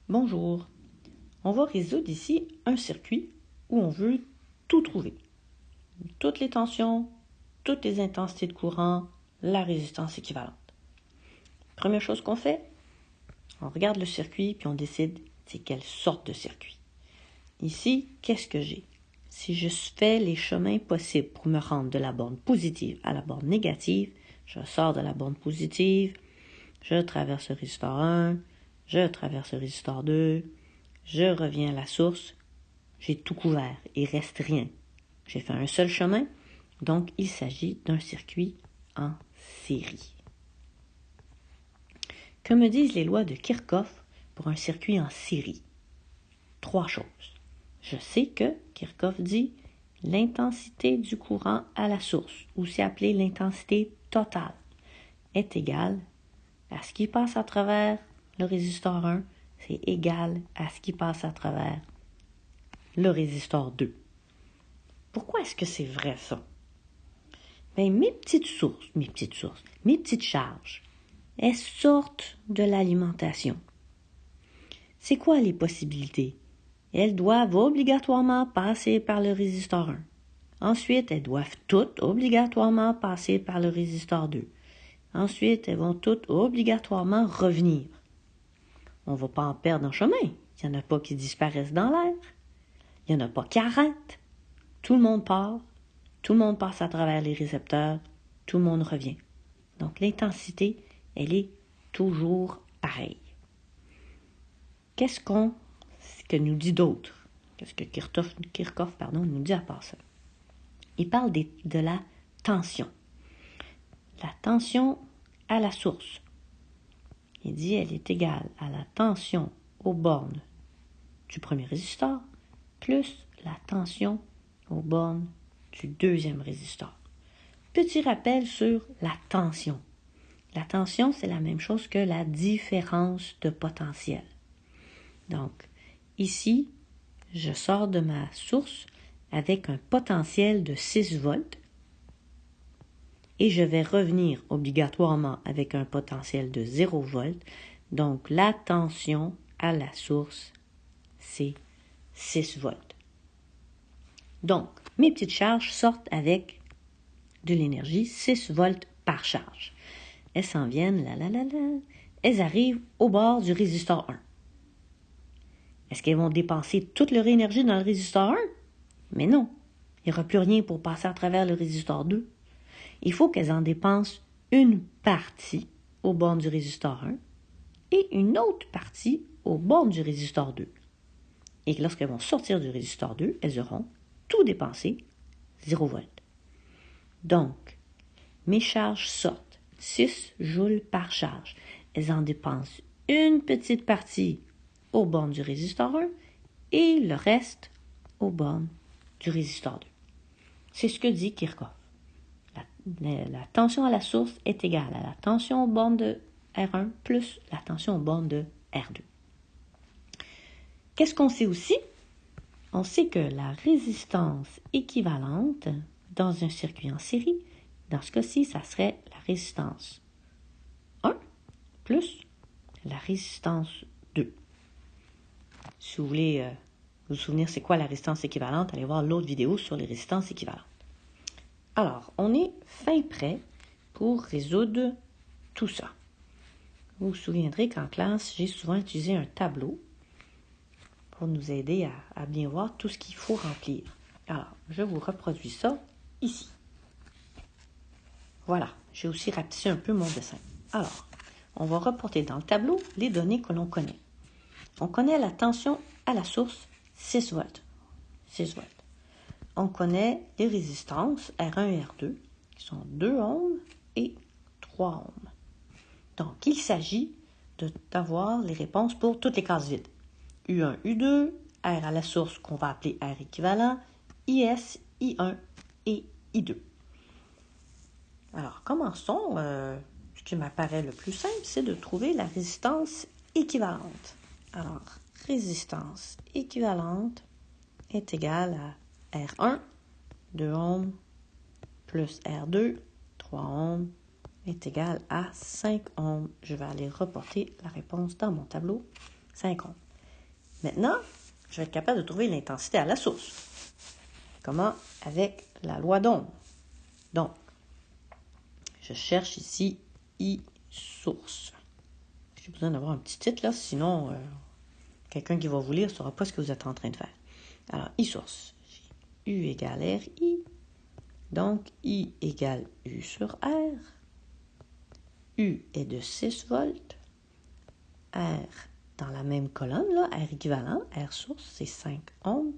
Bonjour, on va résoudre ici un circuit où on veut tout trouver. Toutes les tensions, toutes les intensités de courant, la résistance équivalente. Première chose qu'on fait, on regarde le circuit puis on décide c'est quelle sorte de circuit. Ici, qu'est-ce que j'ai? Si je fais les chemins possibles pour me rendre de la borne positive à la borne négative, je sors de la borne positive, je traverse le résisteur 1, je traverse le résisteur 2, je reviens à la source, j'ai tout couvert, il ne reste rien. J'ai fait un seul chemin, donc il s'agit d'un circuit en série. Que me disent les lois de Kirchhoff pour un circuit en série? 3 choses. Je sais que Kirchhoff dit l'intensité du courant à la source, aussi appelée l'intensité totale, est égale à ce qui passe à travers le résisteur 1, c'est égal à ce qui passe à travers le résisteur 2. Pourquoi est-ce que c'est vrai ça? Bien, mes petites charges, elles sortent de l'alimentation. C'est quoi les possibilités? Elles doivent obligatoirement passer par le résisteur 1. Ensuite, elles doivent toutes obligatoirement passer par le résisteur 2. Ensuite, elles vont toutes obligatoirement revenir. On ne va pas en perdre en chemin. Il n'y en a pas qui disparaissent dans l'air. Il n'y en a pas qui arrêtent. Tout le monde part. Tout le monde passe à travers les récepteurs. Tout le monde revient. Donc, l'intensité, elle est toujours pareille. Qu'est-ce que nous dit d'autre? Qu'est-ce que Kirchhoff nous dit à part ça? Il parle de la tension. La tension à la source. Il dit elle est égale à la tension aux bornes du premier résisteur plus la tension aux bornes du deuxième résisteur. Petit rappel sur la tension. La tension, c'est la même chose que la différence de potentiel. Donc, ici, je sors de ma source avec un potentiel de 6 volts et je vais revenir obligatoirement avec un potentiel de 0 volts. Donc, la tension à la source, c'est 6 volts. Donc, mes petites charges sortent avec de l'énergie 6 volts par charge. Elles s'en viennent, elles arrivent au bord du résisteur 1. Est-ce qu'elles vont dépenser toute leur énergie dans le résisteur 1? Mais non, il n'y aura plus rien pour passer à travers le résisteur 2. Il faut qu'elles en dépensent une partie aux bornes du résisteur 1 et une autre partie aux bornes du résisteur 2. Et lorsqu'elles vont sortir du résisteur 2, elles auront tout dépensé, 0 volts. Donc, mes charges sortent 6 joules par charge. Elles en dépensent une petite partie aux bornes du résisteur 1 et le reste aux bornes du résisteur 2. C'est ce que dit Kirchhoff. La tension à la source est égale à la tension aux bornes de R1 plus la tension aux bornes de R2. Qu'est-ce qu'on sait aussi? On sait que la résistance équivalente dans un circuit en série, dans ce cas-ci, ça serait la résistance 1 plus la résistance 2. Si vous voulez vous souvenir c'est quoi la résistance équivalente, allez voir l'autre vidéo sur les résistances équivalentes. Alors, on est fin prêt pour résoudre tout ça. Vous vous souviendrez qu'en classe, j'ai souvent utilisé un tableau pour nous aider à bien voir tout ce qu'il faut remplir. Alors, je vous reproduis ça ici. Voilà, j'ai aussi rapetissé un peu mon dessin. Alors, on va reporter dans le tableau les données que l'on connaît. On connaît la tension à la source, 6 volts. 6 volts. On connaît les résistances R1 et R2, qui sont 2 ohms et 3 ohms. Donc, il s'agit d'avoir les réponses pour toutes les cases vides. U1, U2, R à la source qu'on va appeler R équivalent, IS, I1 et I2. Alors, commençons. Ce qui m'apparaît le plus simple, c'est de trouver la résistance équivalente. Alors, résistance équivalente est égale à R1, 2 ohms, plus R2, 3 ohms, est égal à 5 ohms. Je vais aller reporter la réponse dans mon tableau. 5 ohms. Maintenant, je vais être capable de trouver l'intensité à la source. Comment? Avec la loi d'Ohm. Donc, je cherche ici I source. J'ai besoin d'avoir un petit titre là, sinon quelqu'un qui va vous lire ne saura pas ce que vous êtes en train de faire. Alors, I source. U égale RI. Donc, I égale U sur R. U est de 6 volts. R dans la même colonne, là, R équivalent, R source, c'est 5 ohms,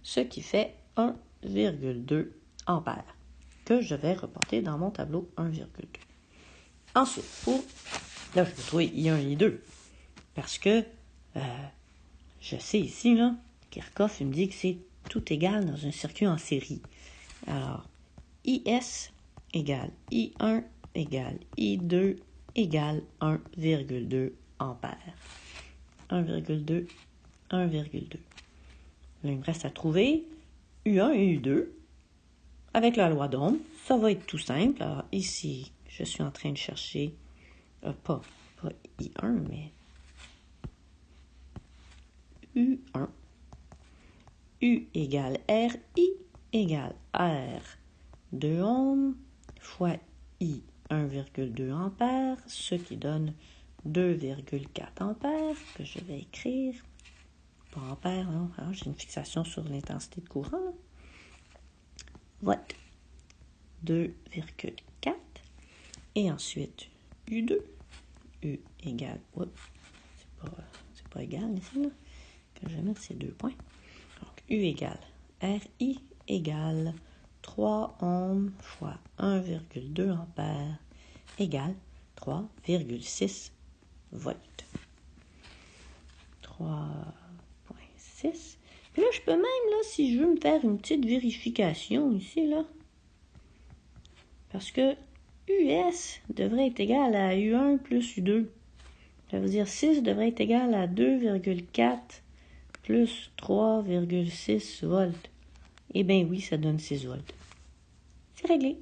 ce qui fait 1,2 ampères, que je vais reporter dans mon tableau 1,2. Ensuite, là, je vais trouver I1 et I2, parce que je sais ici, là, Kirchhoff, il me dit que c'est tout égal dans un circuit en série. Alors, IS égale I1 égale I2 égale 1,2 ampères. 1,2, 1,2. Là, il me reste à trouver U1 et U2 avec la loi d'Ohm. Ça va être tout simple. Alors ici, je suis en train de chercher, pas I1, mais U1. U égale RI égale R 2 ohms fois I 1,2 ampères, ce qui donne 2,4 ampères, que je vais écrire. Pas ampères, non. Alors, j'ai une fixation sur l'intensité de courant. Là. Volt. 2,4. Et ensuite, U2. U égale... Oups, c'est pas égal ici, là. Que je vais mettre ces 2 points. Donc, U égale RI égale 3 ohms fois 1,2 ampères égale 3,6 volts. 3,6. Puis là, je peux même, là, si je veux me faire une petite vérification ici, là, parce que US devrait être égal à U1 plus U2. Ça veut dire 6 devrait être égal à 2,4 plus 3,6 volts. Eh bien oui, ça donne 6 volts. C'est réglé.